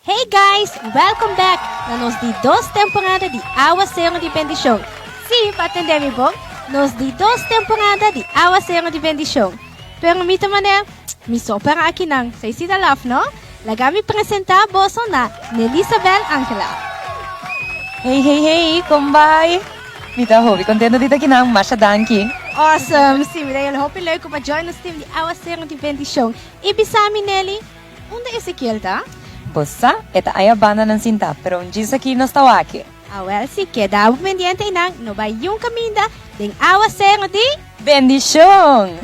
Hey guys! Welcome back na nos di dos temporada di Aguacero de Bendición. Sí, patendemi bom? Nos di dos temporada di Aguacero de Bendición. Pero mita mané, mi sopera aqui nang sa isida laf, no? Lagami presenta boso na Nelisabel Angela. Hey, kumbay! Mita hobi contento dito kinang masha danki. Awesome! Sim, dahil hope leuk om join ons team di Aguacero de Bendición. Ibisami Nelly, onde Ezequiel ta? Bossa, eta ay banda ng sinta, pero un gis aqui no stawaki. Well, si queda pendiente nang no ba yung kaminda ding Aguacero de Bendición!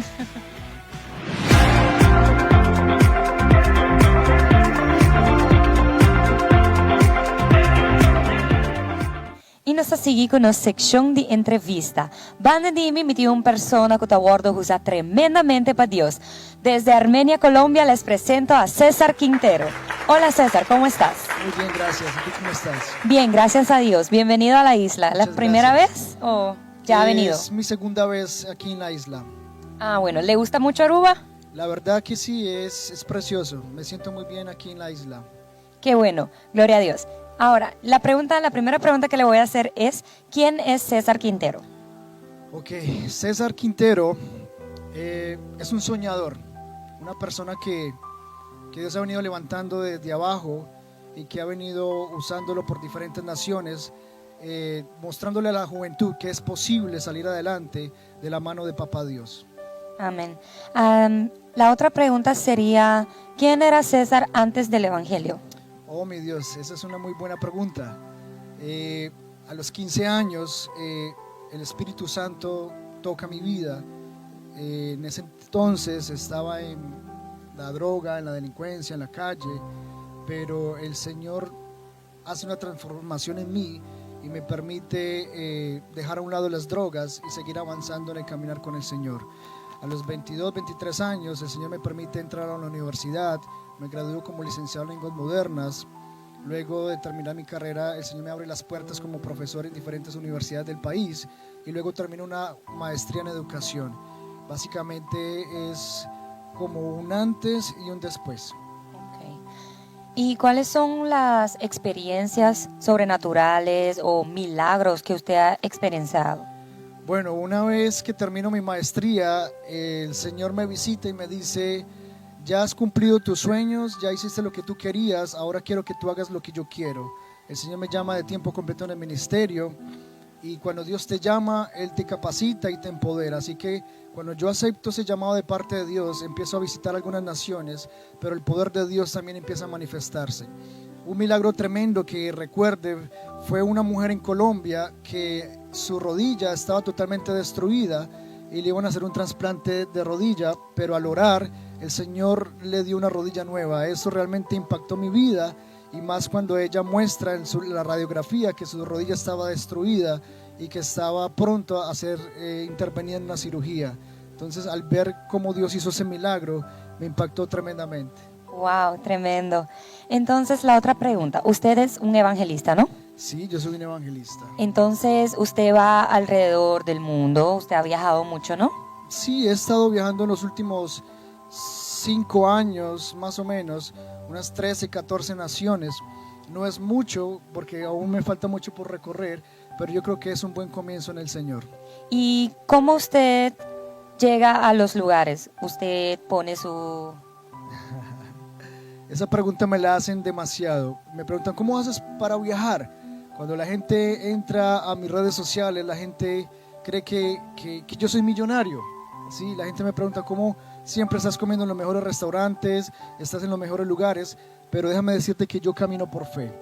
E nós seguimos na secção de entrevista. Banda de mim metió uma pessoa que está usa tremendamente para Deus. Desde Armenia, Colombia, les presento a César Quintero. Hola César, ¿cómo estás? Muy bien, gracias. ¿Y tú cómo estás? Bien, gracias a Dios. Bienvenido a la isla. ¿La Muchas primera gracias. vez o ya ha venido? Es mi segunda vez aquí en la isla. Ah, bueno, ¿le gusta mucho Aruba? La verdad que sí, es precioso. Me siento muy bien aquí en la isla. Qué bueno, gloria a Dios. Ahora, la primera pregunta que le voy a hacer es, ¿quién es César Quintero? Ok, César Quintero es un soñador, una persona que Dios ha venido levantando desde abajo y que ha venido usándolo por diferentes naciones, mostrándole a la juventud que es posible salir adelante de la mano de Papá Dios. Amén. La otra pregunta sería, ¿quién era César antes del Evangelio? Oh, mi Dios, esa es una muy buena pregunta. A los 15 años, el Espíritu Santo toca mi vida. En ese entonces estaba en la droga, en la delincuencia, en la calle, pero el Señor hace una transformación en mí y me permite dejar a un lado las drogas y seguir avanzando en el caminar con el Señor. A los 22, 23 años, el Señor me permite entrar a la universidad. Me gradué como licenciado en lenguas modernas. Luego de terminar mi carrera, el Señor me abre las puertas como profesor en diferentes universidades del país y luego termino una maestría en educación. Básicamente es como un antes y un después. Okay. ¿Y cuáles son las experiencias sobrenaturales o milagros que usted ha experienciado? Bueno, una vez que termino mi maestría, el Señor me visita y me dice: ya has cumplido tus sueños, ya hiciste lo que tú querías, ahora quiero que tú hagas lo que yo quiero. El Señor me llama de tiempo completo en el ministerio y cuando Dios te llama, Él te capacita y te empodera. Así que cuando yo acepto ese llamado de parte de Dios, empiezo a visitar algunas naciones, pero el poder de Dios también empieza a manifestarse. Un milagro tremendo que recuerde fue una mujer en Colombia que su rodilla estaba totalmente destruida y le iban a hacer un trasplante de rodilla, pero al orar el Señor le dio una rodilla nueva. Eso realmente impactó mi vida y más cuando ella muestra en la radiografía que su rodilla estaba destruida y que estaba pronto a ser intervenida en una cirugía. Entonces, al ver cómo Dios hizo ese milagro, me impactó tremendamente. Wow, tremendo. Entonces, la otra pregunta, usted es un evangelista, ¿no? Sí, yo soy un evangelista. Entonces, usted va alrededor del mundo, usted ha viajado mucho, ¿no? Sí, he estado viajando en los últimos 5 años, más o menos, unas 13, 14 naciones. No es mucho, porque aún me falta mucho por recorrer, pero yo creo que es un buen comienzo en el Señor. ¿Y cómo usted llega a los lugares? ¿Usted pone su...? Esa pregunta me la hacen demasiado. Me preguntan, ¿cómo haces para viajar? Cuando la gente entra a mis redes sociales, la gente cree que yo soy millonario. ¿Sí? La gente me pregunta, ¿cómo siempre estás comiendo en los mejores restaurantes, estás en los mejores lugares? Pero déjame decirte que yo camino por fe.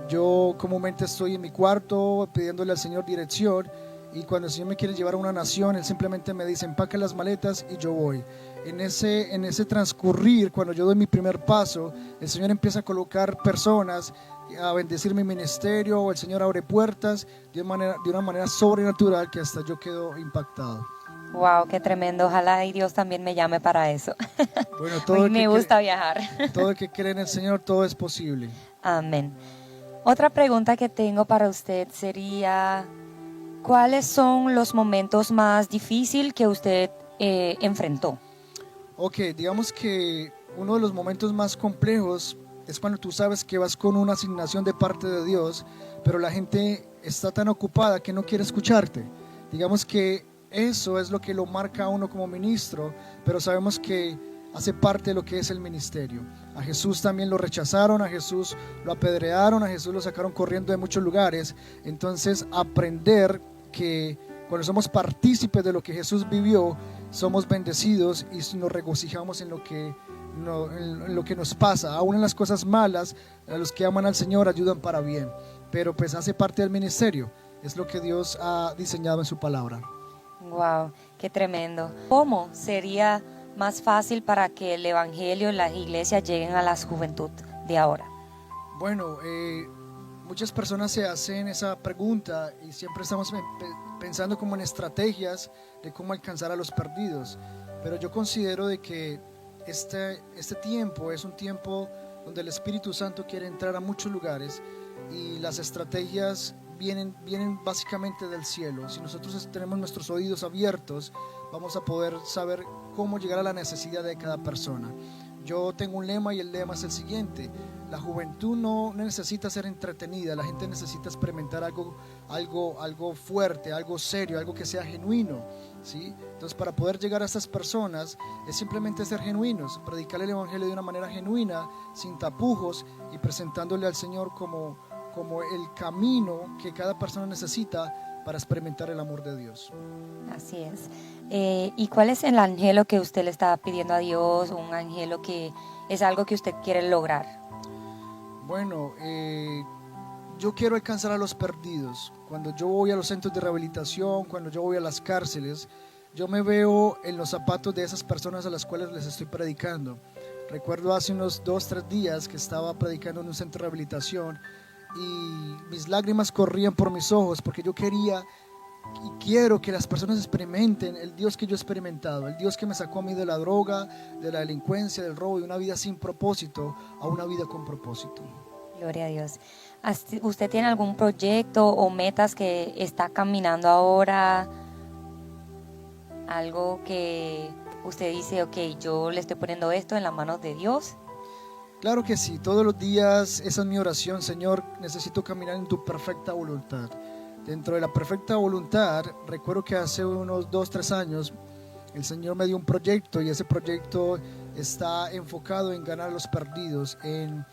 Yo comúnmente estoy en mi cuarto pidiéndole al Señor dirección, y cuando el Señor me quiere llevar a una nación, Él simplemente me dice: empaca las maletas y yo voy. En ese transcurrir, cuando yo doy mi primer paso, el Señor empieza a colocar personas a bendecir mi ministerio, o el Señor abre puertas de una manera sobrenatural que hasta yo quedo impactado. Wow, qué tremendo. Ojalá y Dios también me llame para eso. Bueno, todo me gusta viajar. Todo el que cree en el Señor, todo es posible. Amén. Otra pregunta que tengo para usted sería, ¿cuáles son los momentos más difíciles que usted enfrentó? Ok, digamos que uno de los momentos más complejos es cuando tú sabes que vas con una asignación de parte de Dios, pero la gente está tan ocupada que no quiere escucharte. Digamos que eso es lo que lo marca a uno como ministro, pero sabemos que hace parte de lo que es el ministerio. A Jesús también lo rechazaron, a Jesús lo apedrearon, a Jesús lo sacaron corriendo de muchos lugares. Entonces, aprender que cuando somos partícipes de lo que Jesús vivió, somos bendecidos y nos regocijamos en lo que nos pasa. Aún en las cosas malas, a los que aman al Señor ayudan para bien, pero pues hace parte del ministerio, es lo que Dios ha diseñado en su palabra. Wow, qué tremendo. ¿Cómo sería más fácil para que el evangelio y las iglesias lleguen a la juventud de ahora? Bueno, muchas personas se hacen esa pregunta y siempre estamos pensando como en estrategias de cómo alcanzar a los perdidos, pero yo considero de que este tiempo es un tiempo donde el Espíritu Santo quiere entrar a muchos lugares y las estrategias vienen básicamente del cielo. Si nosotros tenemos nuestros oídos abiertos, vamos a poder saber cómo llegar a la necesidad de cada persona. Yo tengo un lema y el lema es el siguiente: la juventud no necesita ser entretenida, la gente necesita experimentar algo fuerte, algo serio, algo que sea genuino, ¿sí? Entonces, para poder llegar a estas personas es simplemente ser genuinos, predicar el evangelio de una manera genuina, sin tapujos, y presentándole al Señor como el camino que cada persona necesita para experimentar el amor de Dios. Así es. ¿Y cuál es el anhelo que usted le está pidiendo a Dios? Un anhelo que es algo que usted quiere lograr. Bueno, yo quiero alcanzar a los perdidos. Cuando yo voy a los centros de rehabilitación, cuando yo voy a las cárceles, yo me veo en los zapatos de esas personas a las cuales les estoy predicando. Recuerdo hace unos 2-3 días que estaba predicando en un centro de rehabilitación y mis lágrimas corrían por mis ojos porque yo quería y quiero que las personas experimenten el Dios que yo he experimentado, el Dios que me sacó a mí de la droga, de la delincuencia, del robo, de una vida sin propósito a una vida con propósito. Gloria a Dios. ¿Usted tiene algún proyecto o metas que está caminando ahora? Algo que usted dice, ok, yo le estoy poniendo esto en las manos de Dios. Claro que sí, todos los días esa es mi oración: Señor, necesito caminar en tu perfecta voluntad. Dentro de la perfecta voluntad, recuerdo que hace unos 2-3 años el Señor me dio un proyecto y ese proyecto está enfocado en ganar a los perdidos, en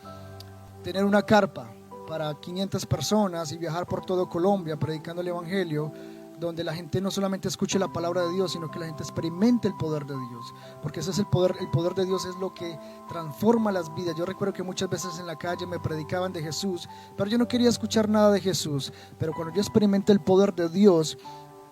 tener una carpa para 500 personas y viajar por todo Colombia predicando el evangelio, donde la gente no solamente escuche la palabra de Dios, sino que la gente experimente el poder de Dios, porque ese es el poder de Dios es lo que transforma las vidas. Yo recuerdo que muchas veces en la calle me predicaban de Jesús, pero yo no quería escuchar nada de Jesús, pero cuando yo experimenté el poder de Dios,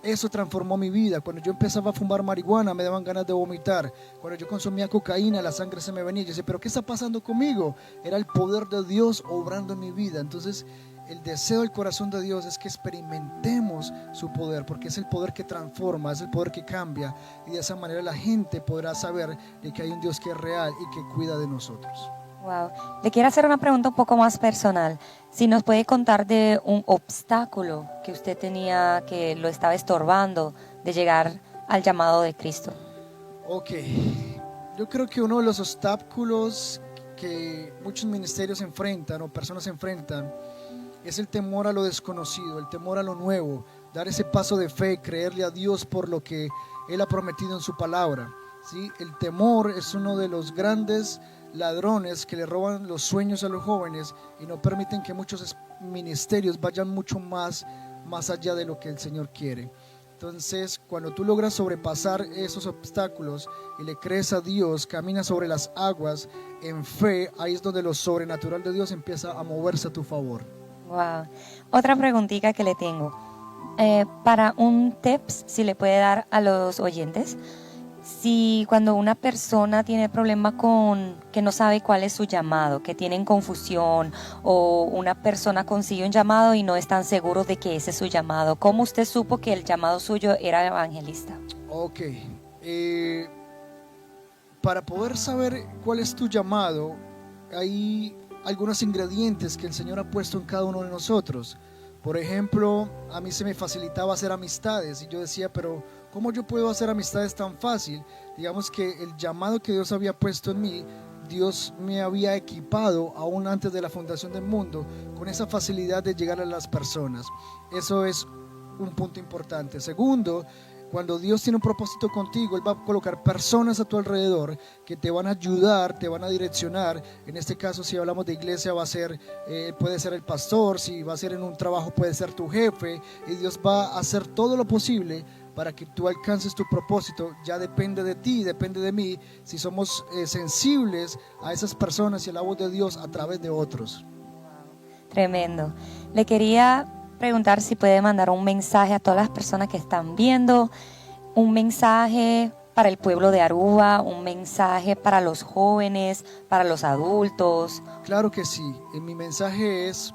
eso transformó mi vida. Cuando yo empezaba a fumar marihuana me daban ganas de vomitar, cuando yo consumía cocaína la sangre se me venía. Yo decía, pero ¿qué está pasando conmigo? Era el poder de Dios obrando en mi vida. Entonces el deseo del corazón de Dios es que experimentemos su poder, porque es el poder que transforma, es el poder que cambia, y de esa manera la gente podrá saber de que hay un Dios que es real y que cuida de nosotros. Wow. Le quiero hacer una pregunta un poco más personal. Si nos puede contar de un obstáculo que usted tenía que lo estaba estorbando de llegar al llamado de Cristo. Ok, yo creo que uno de los obstáculos que muchos ministerios enfrentan o personas enfrentan es el temor a lo desconocido, el temor a lo nuevo, dar ese paso de fe, creerle a Dios por lo que Él ha prometido en su palabra, ¿sí? El temor es uno de los grandes ladrones que le roban los sueños a los jóvenes y no permiten que muchos ministerios vayan mucho más allá de lo que el Señor quiere. Entonces, cuando tú logras sobrepasar esos obstáculos y le crees a Dios, caminas sobre las aguas en fe, ahí es donde lo sobrenatural de Dios empieza a moverse a tu favor. Wow. Otra preguntita que le tengo. Para un tips, si le puede dar a los oyentes, si cuando una persona tiene problema con que no sabe cuál es su llamado, que tienen confusión, o una persona consigue un llamado y no están seguros de que ese es su llamado, ¿cómo usted supo que el llamado suyo era evangelista? Ok, para poder saber cuál es tu llamado, hay algunos ingredientes que el Señor ha puesto en cada uno de nosotros. Por ejemplo, a mí se me facilitaba hacer amistades y yo decía, pero ¿cómo yo puedo hacer amistades tan fácil? Digamos que el llamado que Dios había puesto en mí Dios me había equipado aún antes de la fundación del mundo con esa facilidad de llegar a las personas. Eso es un punto importante. Segundo, cuando Dios tiene un propósito contigo, Él va a colocar personas a tu alrededor que te van a ayudar, te van a direccionar. En este caso, si hablamos de iglesia, puede ser el pastor. Si va a ser en un trabajo, puede ser tu jefe. Y Dios va a hacer todo lo posible para que tú alcances tu propósito. Ya depende de ti, depende de mí, si somos sensibles a esas personas y a la voz de Dios a través de otros. Tremendo. Le quería preguntar si puede mandar un mensaje a todas las personas que están viendo, un mensaje para el pueblo de Aruba, un mensaje para los jóvenes, para los adultos. Claro que sí. Mi mensaje es,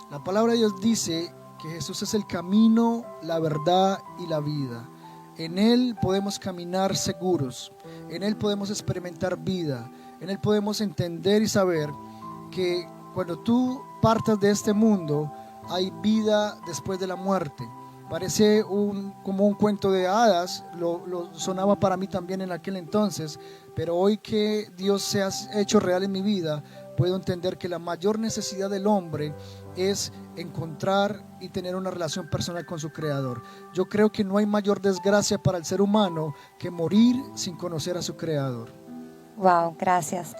la palabra de Dios dice que Jesús es el camino, la verdad y la vida. En Él podemos caminar seguros, en Él podemos experimentar vida, en Él podemos entender y saber que cuando tú partas de este mundo, hay vida después de la muerte. Parece como un cuento de hadas, lo sonaba para mí también en aquel entonces, pero hoy que Dios se ha hecho real en mi vida, puedo entender que la mayor necesidad del hombre es encontrar y tener una relación personal con su Creador. Yo creo que no hay mayor desgracia para el ser humano que morir sin conocer a su Creador. Wow, gracias.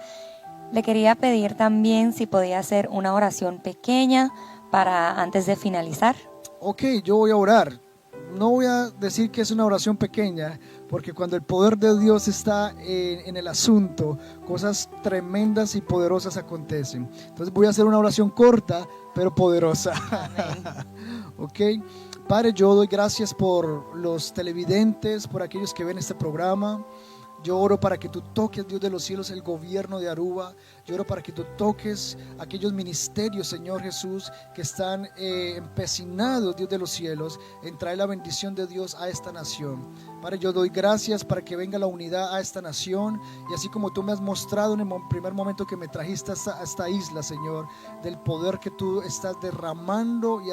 Le quería pedir también si podía hacer una oración pequeña para antes de finalizar. Ok, yo voy a orar. No voy a decir que es una oración pequeña, porque cuando el poder de Dios está en el asunto, cosas tremendas y poderosas acontecen. Entonces voy a hacer una oración corta, pero poderosa. Ok, Padre, yo doy gracias por los televidentes, por aquellos que ven este programa. Yo oro para que tú toques, Dios de los cielos, el gobierno de Aruba. Yo oro para que tú toques aquellos ministerios, Señor Jesús, que están empecinados, Dios de los cielos, en traer la bendición de Dios a esta nación. Padre, yo doy gracias para que venga la unidad a esta nación. Y así como tú me has mostrado en el primer momento que me trajiste a esta isla, Señor, del poder que tú estás derramando y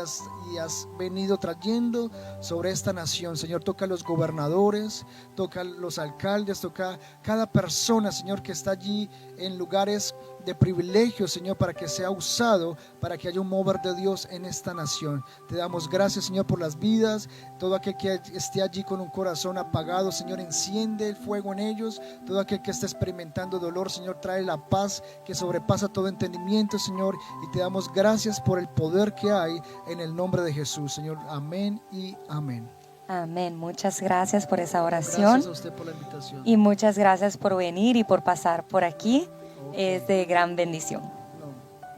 has venido trayendo sobre esta nación. Señor, toca a los gobernadores, toca a los alcaldes, toca a cada persona, Señor, que está allí en lugares de privilegio, Señor, para que sea usado, para que haya un mover de Dios en esta nación. Te damos gracias, Señor, por las vidas. Todo aquel que esté allí con un corazón apagado, Señor, enciende el fuego en ellos. Todo aquel que esté experimentando dolor, Señor, trae la paz que sobrepasa todo entendimiento, Señor. Y te damos gracias por el poder que hay en el nombre de Jesús, Señor. Amén y amén. Amén. Muchas gracias por esa oración. Gracias a usted por la invitación. Y muchas gracias por venir y por pasar por aquí. Es de gran bendición.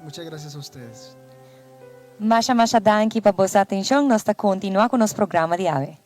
Muchas gracias a ustedes. Masha danki pa boa atenção. Nós está continuar com o nosso programa de AVE.